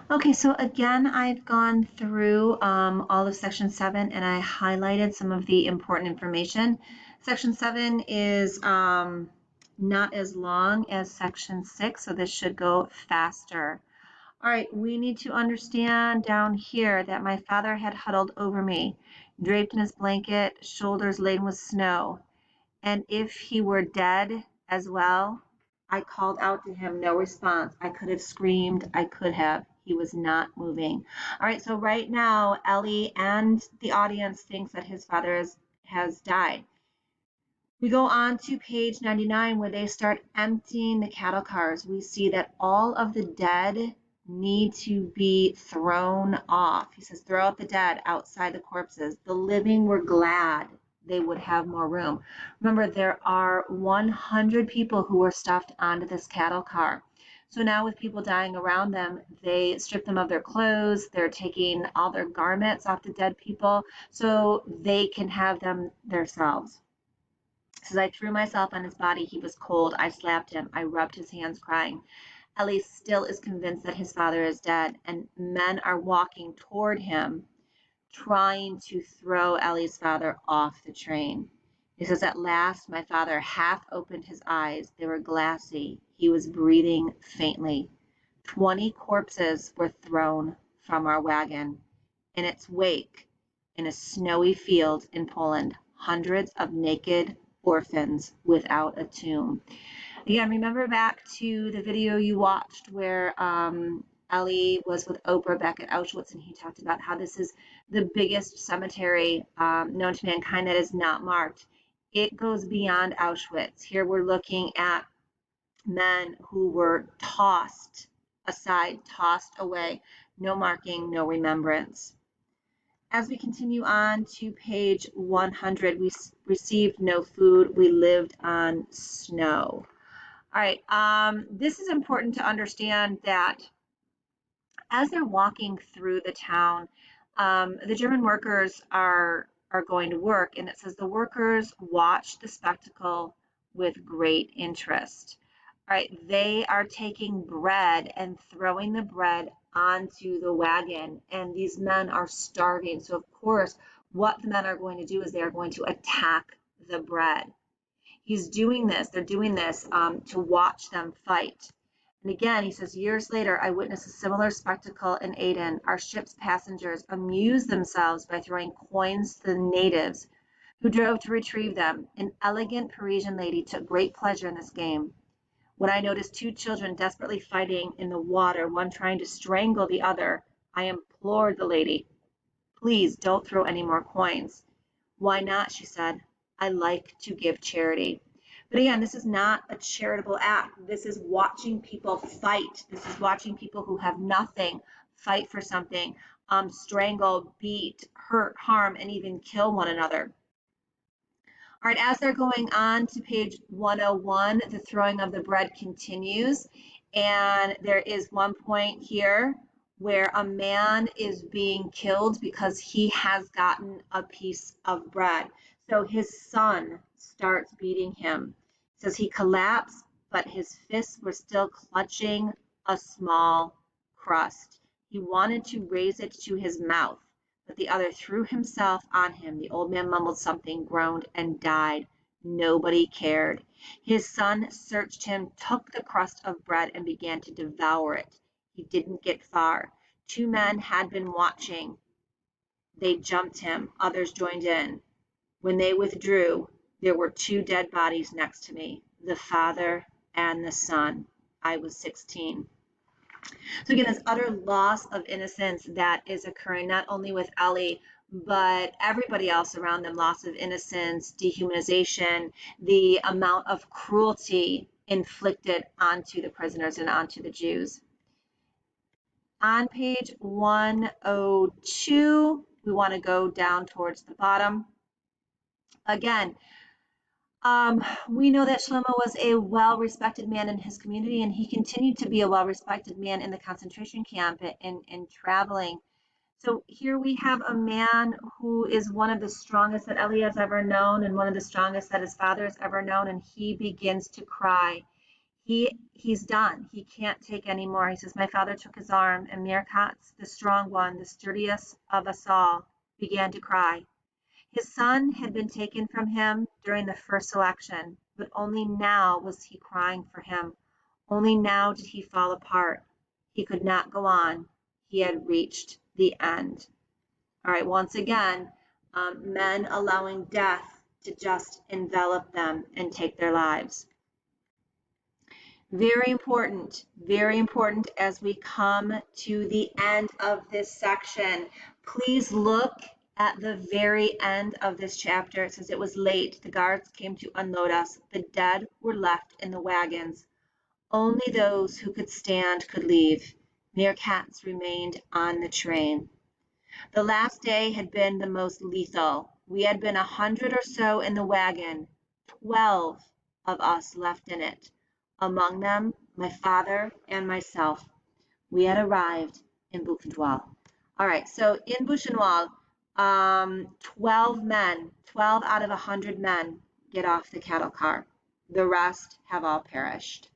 Okay, so again, I've gone through all of Section 7 and I highlighted some of the important information. Section 7 is not as long as Section 6, so this should go faster. All right, we need to understand down here that my father had huddled over me, draped in his blanket, shoulders laden with snow. And if he were dead as well, I called out to him, no response. I could have screamed, I could have. He was not moving. All right, so right now, Ellie and the audience thinks that his father has died. We go on to page 99 where they start emptying the cattle cars. We see that all of the dead need to be thrown off. He says, throw out the dead outside the corpses. The living were glad they would have more room. Remember, there are 100 people who were stuffed onto this cattle car. So now with people dying around them, they strip them of their clothes. They're taking all their garments off the dead people so they can have them themselves. Says, I threw myself on his body. He was cold. I slapped him. I rubbed his hands, crying. Ellie still is convinced that his father is dead, and men are walking toward him, trying to throw Ellie's father off the train. He says, at last, my father half opened his eyes. They were glassy. He was breathing faintly. 20 corpses were thrown from our wagon. In its wake, in a snowy field in Poland, hundreds of naked orphans without a tomb. Again, remember back to the video you watched where Ellie was with Oprah back at Auschwitz, and he talked about how this is the biggest cemetery known to mankind that is not marked. It goes beyond Auschwitz. Here we're looking at men who were tossed aside, tossed away, no marking, no remembrance. As we continue on to page 100, we received no food. We lived on snow. All right, this is important to understand that as they're walking through the town, the German workers are going to work, and it says the workers watch the spectacle with great interest. All right, they are taking bread and throwing the bread onto the wagon, and these men are starving. So, of course, what the men are going to do is they are going to attack the bread. They're doing this to watch them fight. And again, he says, years later, I witnessed a similar spectacle in Aden. Our ship's passengers amused themselves by throwing coins to the natives who drove to retrieve them. An elegant Parisian lady took great pleasure in this game. When I noticed two children desperately fighting in the water, one trying to strangle the other, I implored the lady, please don't throw any more coins. Why not? She said. I like to give charity. But again, this is not a charitable act. This is watching people fight. This is watching people who have nothing fight for something, strangle, beat, hurt, harm, and even kill one another. All right, as they're going on to page 101, the throwing of the bread continues. And there is one point here where a man is being killed because he has gotten a piece of bread. So his son starts beating him. It says he collapsed, but his fists were still clutching a small crust. He wanted to raise it to his mouth, but the other threw himself on him. The old man mumbled something, groaned, and died. Nobody cared. His son searched him, took the crust of bread, and began to devour it. He didn't get far. Two men had been watching. They jumped him. Others joined in. When they withdrew, there were two dead bodies next to me, the father and the son. I was 16. So again, this utter loss of innocence that is occurring not only with Ellie, but everybody else around them, loss of innocence, dehumanization, the amount of cruelty inflicted onto the prisoners and onto the Jews. On page 102, we want to go down towards the bottom. Again, we know that Shlomo was a well-respected man in his community, and he continued to be a well-respected man in the concentration camp and traveling. So here we have a man who is one of the strongest that Eli has ever known and one of the strongest that his father has ever known, and he begins to cry. He's done. He can't take any more. He says, my father took his arm, and Meerkat, the strong one, the sturdiest of us all, began to cry. His son had been taken from him during the first election, but only now was he crying for him. Only now did he fall apart. He could not go on. He had reached the end. All right, once again, men allowing death to just envelop them and take their lives. Very important as we come to the end of this section. Please look at the very end of this chapter. It says it was late. The guards came to unload us. The dead were left in the wagons. Only those who could stand could leave. Meerkats remained on the train. The last day had been the most lethal. We had been 100 or so in the wagon, 12 of us left in it, among them my father and myself. We had arrived in Buchenwald. All right, so in Buchenwald, 12 men, 12 out of 100 men get off the cattle car. The rest have all perished.